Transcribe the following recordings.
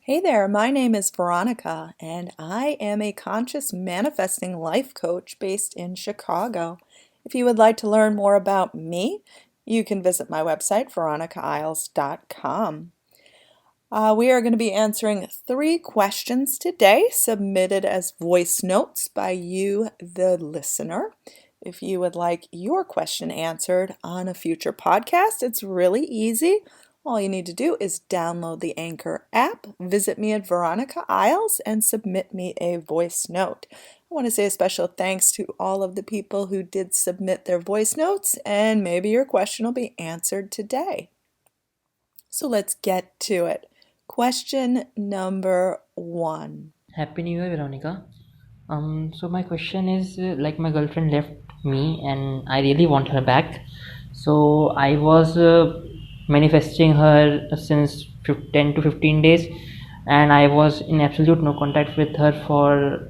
Hey there, my name is Veronica, and I am a conscious manifesting life coach based in Chicago. If you would like to learn more about me, you can visit my website, veronicaisles.com. We are going to be answering 3 questions today, submitted as voice notes by you, the listener. If you would like your question answered on a future podcast, it's really easy. All you need to do is download the Anchor app, visit me at Veronica Isles, and submit me a voice note. I want to say a special thanks to all of the people who did submit their voice notes, and maybe your question will be answered today. So let's get to it. Question number 1. Happy New Year, Veronica. So my question is, like my girlfriend left me and I really want her back. So I was manifesting her since 10 to 15 days, and I was in absolute no contact with her for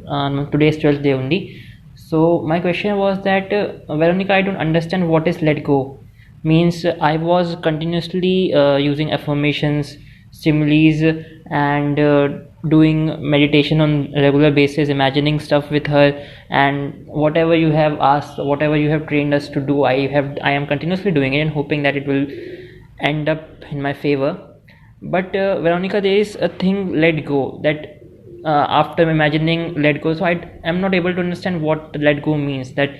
today's 12th day only. So my question was that, Veronica, I don't understand what is let go. Means I was continuously using affirmations, similes, and doing meditation on regular basis, imagining stuff with her, and whatever you have asked, whatever you have trained us to do, I am continuously doing it and hoping that it will end up in my favor. But Veronica, there is a thing let go that after imagining let go, so I am not able to understand what let go means. That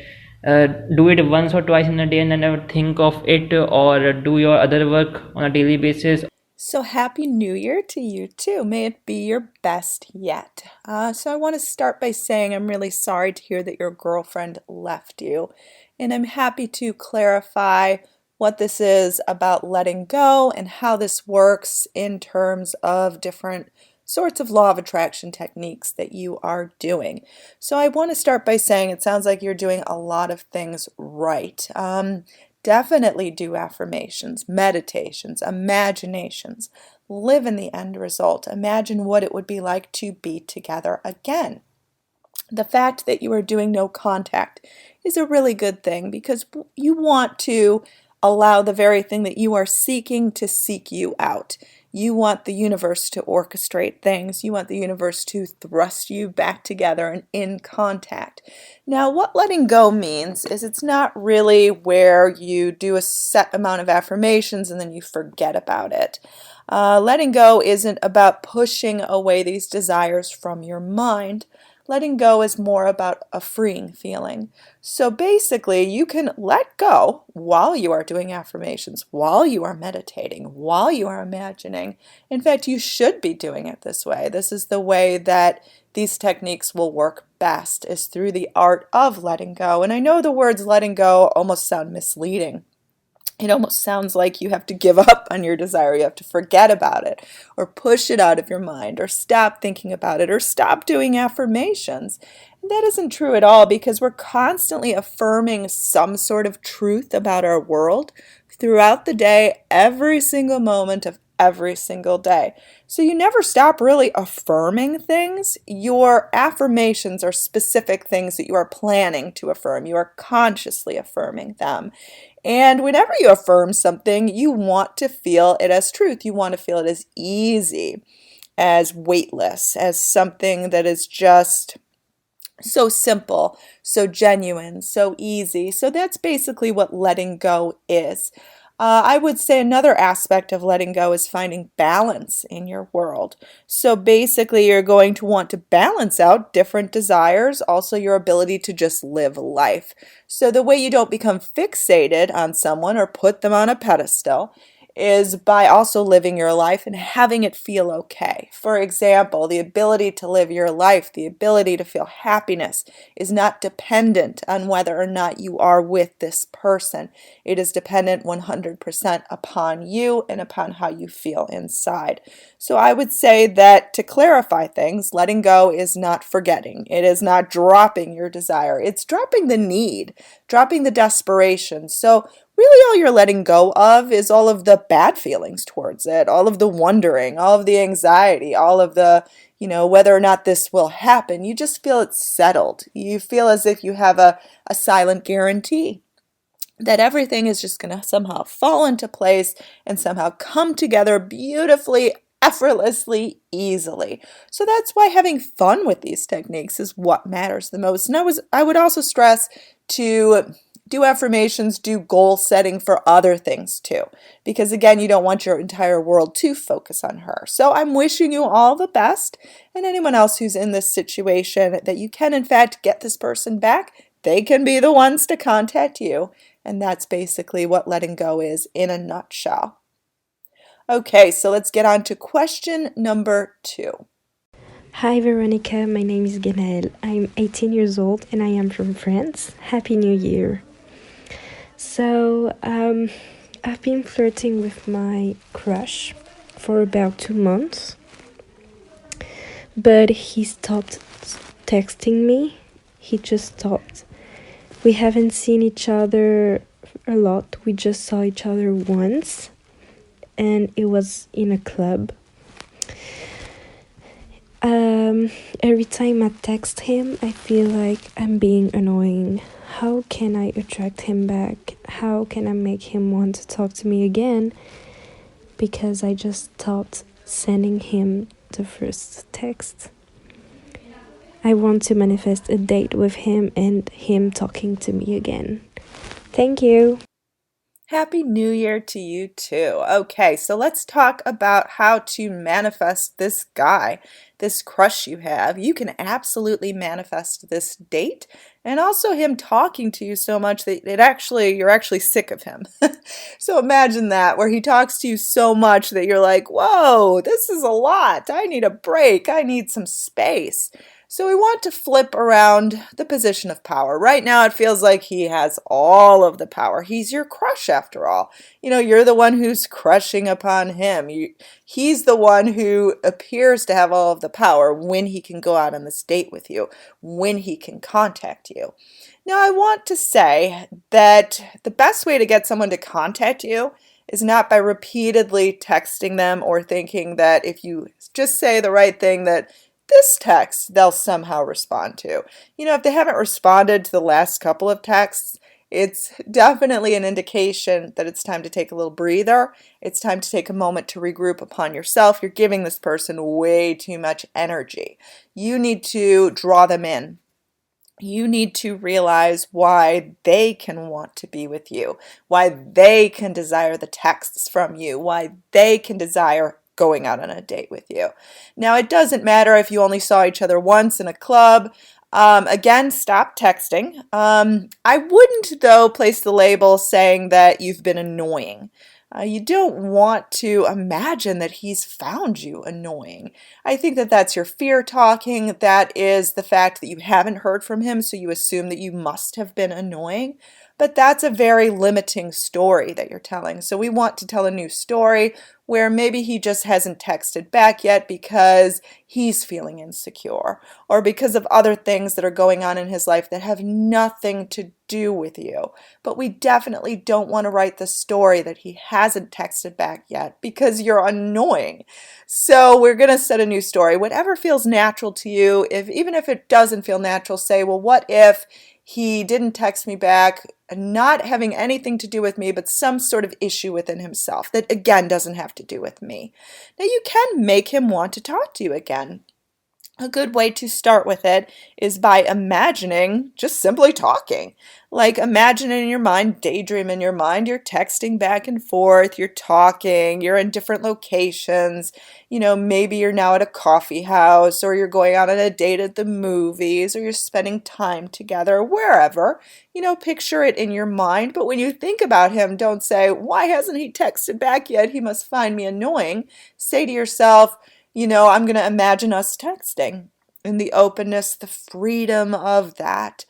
do it once or twice in a day and then never think of it, or do your other work on a daily basis. So Happy New Year to you too. May it be your best yet. So I want to start by saying I'm really sorry to hear that your girlfriend left you. And I'm happy to clarify what this is about letting go and how this works in terms of different sorts of law of attraction techniques that you are doing. So I want to start by saying it sounds like you're doing a lot of things right. Definitely do affirmations, meditations, imaginations. Live in the end result. Imagine what it would be like to be together again. The fact that you are doing no contact is a really good thing because you want to allow the very thing that you are seeking to seek you out. You want the universe to orchestrate things. You want the universe to thrust you back together and in contact. Now, what letting go means is it's not really where you do a set amount of affirmations and then you forget about it. Letting go isn't about pushing away these desires from your mind. Letting go is more about a freeing feeling. So basically, you can let go while you are doing affirmations, while you are meditating, while you are imagining. In fact, you should be doing it this way. This is the way that these techniques will work best, is through the art of letting go. And I know the words letting go almost sound misleading. It almost sounds like you have to give up on your desire, you have to forget about it, or push it out of your mind, or stop thinking about it, or stop doing affirmations. And that isn't true at all because we're constantly affirming some sort of truth about our world throughout the day, every single moment of every single day. So you never stop really affirming things. Your affirmations are specific things that you are planning to affirm. You are consciously affirming them. And whenever you affirm something, you want to feel it as truth. You want to feel it as easy, as weightless, as something that is just so simple, so genuine, so easy. So that's basically what letting go is. I would say another aspect of letting go is finding balance in your world. So basically, you're going to want to balance out different desires, also your ability to just live life. So the way you don't become fixated on someone or put them on a pedestal is by also living your life and having it feel okay. For example, the ability to live your life, the ability to feel happiness is not dependent on whether or not you are with this person. It is dependent 100% upon you and upon how you feel inside. So I would say that to clarify things, letting go is not forgetting. It is not dropping your desire. It's dropping the need, dropping the desperation. So really all you're letting go of is all of the bad feelings towards it, all of the wondering, all of the anxiety, all of the, whether or not this will happen. You just feel it's settled. You feel as if you have a silent guarantee that everything is just going to somehow fall into place and somehow come together beautifully effortlessly, easily. So that's why having fun with these techniques is what matters the most. And I would also stress to do affirmations, do goal setting for other things too. Because again, you don't want your entire world to focus on her. So I'm wishing you all the best. And anyone else who's in this situation that you can, in fact, get this person back, they can be the ones to contact you. And that's basically what letting go is in a nutshell. Okay, so let's get on to question number 2. Hi Veronica, my name is Gaëlle. I'm 18 years old and I am from France. Happy New Year. So, I've been flirting with my crush for about 2 months, but he stopped texting me. He just stopped. We haven't seen each other a lot. We just saw each other once, and it was in a club. Every time I text him, I feel like I'm being annoying. How can I attract him back? How can I make him want to talk to me again? Because I just stopped sending him the first text. I want to manifest a date with him and him talking to me again. Thank you. Happy New Year to you too. Okay, so let's talk about how to manifest this guy, this crush you have. You can absolutely manifest this date and also him talking to you so much that you're actually sick of him. So imagine that, where he talks to you so much that you're like, whoa, this is a lot. I need a break. I need some space. So we want to flip around the position of power. Right now, it feels like he has all of the power. He's your crush, after all. You're the one who's crushing upon him. He's the one who appears to have all of the power when he can go out on this date with you, when he can contact you. Now, I want to say that the best way to get someone to contact you is not by repeatedly texting them or thinking that if you just say the right thing, that this text they'll somehow respond to. If they haven't responded to the last couple of texts, it's definitely an indication that it's time to take a little breather. It's time to take a moment to regroup upon yourself. You're giving this person way too much energy. You need to draw them in. You need to realize why they can want to be with you, why they can desire the texts from you, why they can desire going out on a date with you. Now, it doesn't matter if you only saw each other once in a club. Again, stop texting. I wouldn't, though, place the label saying that you've been annoying. You don't want to imagine that he's found you annoying. I think that that's your fear talking. That is the fact that you haven't heard from him, so you assume that you must have been annoying. But that's a very limiting story that you're telling. So we want to tell a new story where maybe he just hasn't texted back yet because he's feeling insecure or because of other things that are going on in his life that have nothing to do with you. But we definitely don't want to write the story that he hasn't texted back yet because you're annoying. So we're going to set a new story. Whatever feels natural to you, even if it doesn't feel natural, say, well, what if he didn't text me back, not having anything to do with me, but some sort of issue within himself that, again, doesn't have to do with me. Now, you can make him want to talk to you again. A good way to start with it is by imagining just simply talking. Like imagine in your mind, daydream in your mind, you're texting back and forth, you're talking, you're in different locations. Maybe you're now at a coffee house or you're going out on a date at the movies or you're spending time together, wherever. Picture it in your mind. But when you think about him, don't say, why hasn't he texted back yet? He must find me annoying. Say to yourself, I'm going to imagine us texting and the openness, the freedom of that.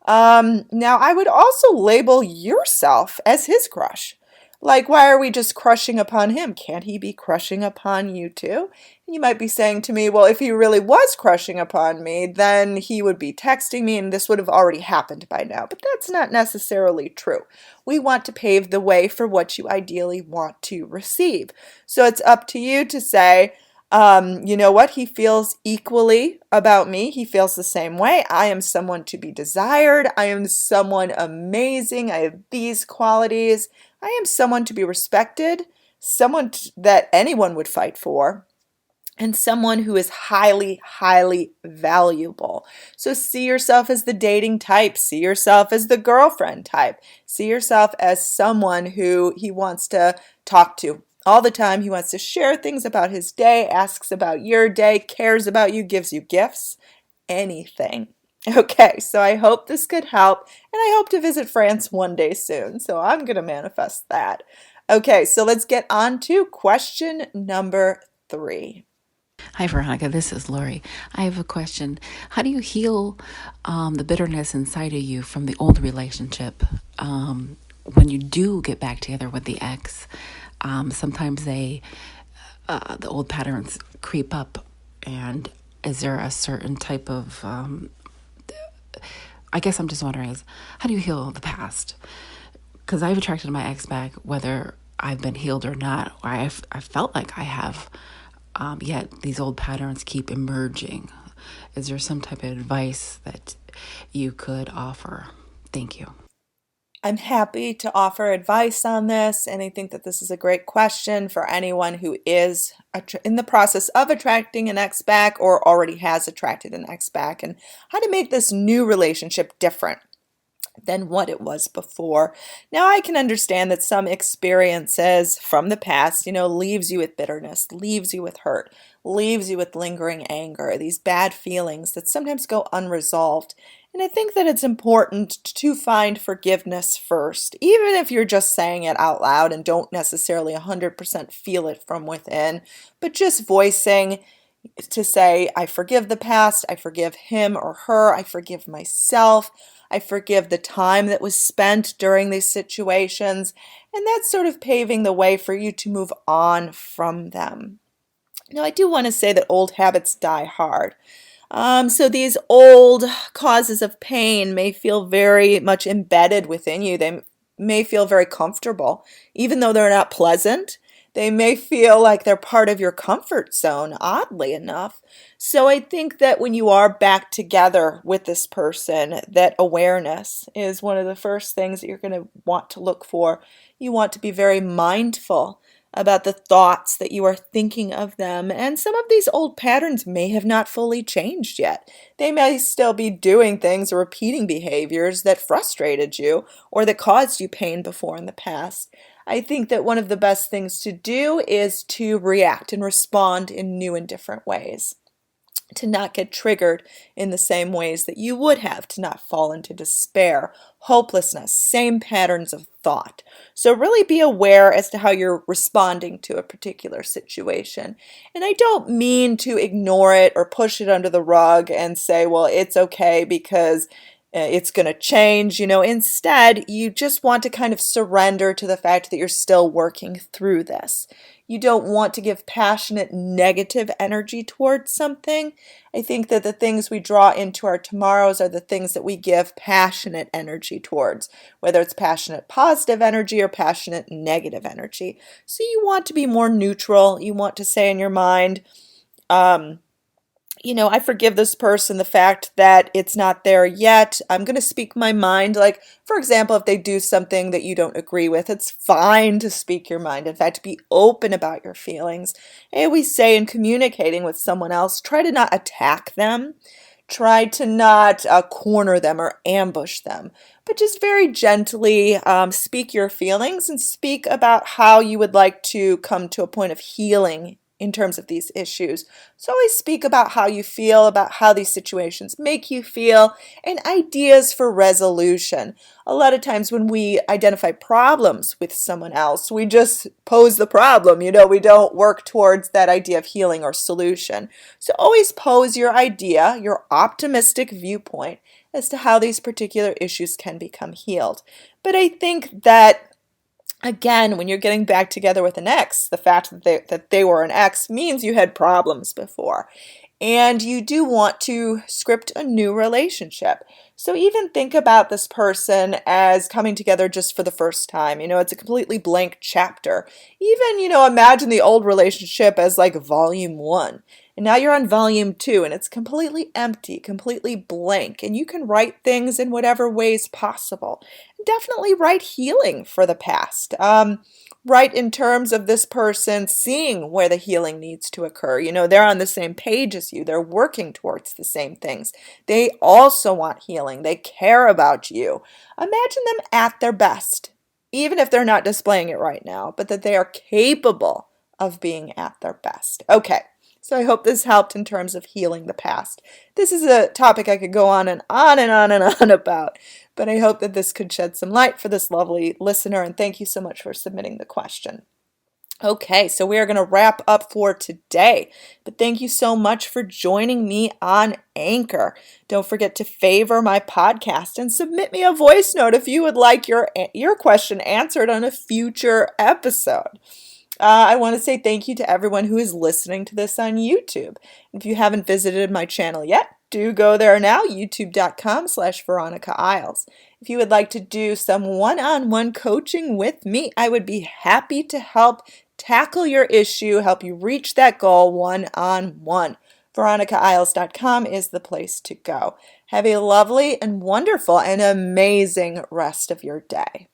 Now, I would also label yourself as his crush. Like, why are we just crushing upon him? Can't he be crushing upon you too? And you might be saying to me, well, if he really was crushing upon me, then he would be texting me and this would have already happened by now. But that's not necessarily true. We want to pave the way for what you ideally want to receive. So it's up to you to say, you know what? He feels equally about me. He feels the same way. I am someone to be desired. I am someone amazing. I have these qualities. I am someone to be respected, someone that anyone would fight for. and someone who is highly, highly valuable. So see yourself as the dating type, see yourself as the girlfriend type, see yourself as someone who he wants to talk to all the time. He wants to share things about his day, asks about your day, cares about you, gives you gifts, anything. Okay, so I hope this could help, and I hope to visit France one day soon. So I'm going to manifest that. Okay, so let's get on to question number 3. Hi, Veronica. This is Lori. I have a question. How do you heal the bitterness inside of you from the old relationship? When you do get back together with the ex, sometimes the old patterns creep up. And is there a certain type of, I guess I'm just wondering, how do you heal the past? Because I've attracted my ex back, whether I've been healed or not, or I felt like I have. Yet these old patterns keep emerging. Is there some type of advice that you could offer? Thank you. I'm happy to offer advice on this, and I think that this is a great question for anyone who is in the process of attracting an ex back or already has attracted an ex back, and how to make this new relationship different than what it was before. Now, I can understand that some experiences from the past, leaves you with bitterness, leaves you with hurt, leaves you with lingering anger, these bad feelings that sometimes go unresolved. And I think that it's important to find forgiveness first, even if you're just saying it out loud and don't necessarily 100% feel it from within, but just voicing to say, I forgive the past, I forgive him or her, I forgive myself, I forgive the time that was spent during these situations, and that's sort of paving the way for you to move on from them. Now, I do want to say that old habits die hard. So these old causes of pain may feel very much embedded within you. They may feel very comfortable, even though they're not pleasant. They may feel like they're part of your comfort zone, oddly enough. So I think that when you are back together with this person, that awareness is one of the first things that you're going to want to look for. You want to be very mindful about the thoughts that you are thinking of them. And some of these old patterns may have not fully changed yet. They may still be doing things or repeating behaviors that frustrated you or that caused you pain before in the past. I think that one of the best things to do is to react and respond in new and different ways, to not get triggered in the same ways that you would have, to not fall into despair, hopelessness, same patterns of thought. So really be aware as to how you're responding to a particular situation. And I don't mean to ignore it or push it under the rug and say, well, it's okay because it's going to change. Instead, you just want to kind of surrender to the fact that you're still working through this. You don't want to give passionate negative energy towards something. I think that the things we draw into our tomorrows are the things that we give passionate energy towards, whether it's passionate positive energy or passionate negative energy. So you want to be more neutral. You want to say in your mind, I forgive this person the fact that it's not there yet. I'm going to speak my mind. Like, for example, if they do something that you don't agree with, it's fine to speak your mind. In fact, be open about your feelings. And we say in communicating with someone else, try to not attack them. Try to not corner them or ambush them, but just very gently speak your feelings and speak about how you would like to come to a point of healing in terms of these issues. So always speak about how you feel, about how these situations make you feel, and ideas for resolution. A lot of times when we identify problems with someone else, we just pose the problem. We don't work towards that idea of healing or solution. So always pose your idea, your optimistic viewpoint as to how these particular issues can become healed. But I think that again, when you're getting back together with an ex, the fact that they were an ex means you had problems before. And you do want to script a new relationship. So even think about this person as coming together just for the first time. It's a completely blank chapter. Even, imagine the old relationship as like volume 1. And now you're on volume 2 and it's completely empty, completely blank, and you can write things in whatever ways possible. Definitely write healing for the past. Write in terms of this person seeing where the healing needs to occur. They're on the same page as you. They're working towards the same things. They also want healing. They care about you. Imagine them at their best, even if they're not displaying it right now, but that they are capable of being at their best. Okay, so I hope this helped in terms of healing the past. This is a topic I could go on and on and on and on about, but I hope that this could shed some light for this lovely listener, and thank you so much for submitting the question. Okay, so we are going to wrap up for today, but thank you so much for joining me on Anchor. Don't forget to favor my podcast and submit me a voice note if you would like your question answered on a future episode. I want to say thank you to everyone who is listening to this on YouTube. If you haven't visited my channel yet, do go there now, youtube.com/Veronica Isles. If you would like to do some one-on-one coaching with me, I would be happy to help tackle your issue, help you reach that goal one-on-one. VeronicaIsles.com is the place to go. Have a lovely and wonderful and amazing rest of your day.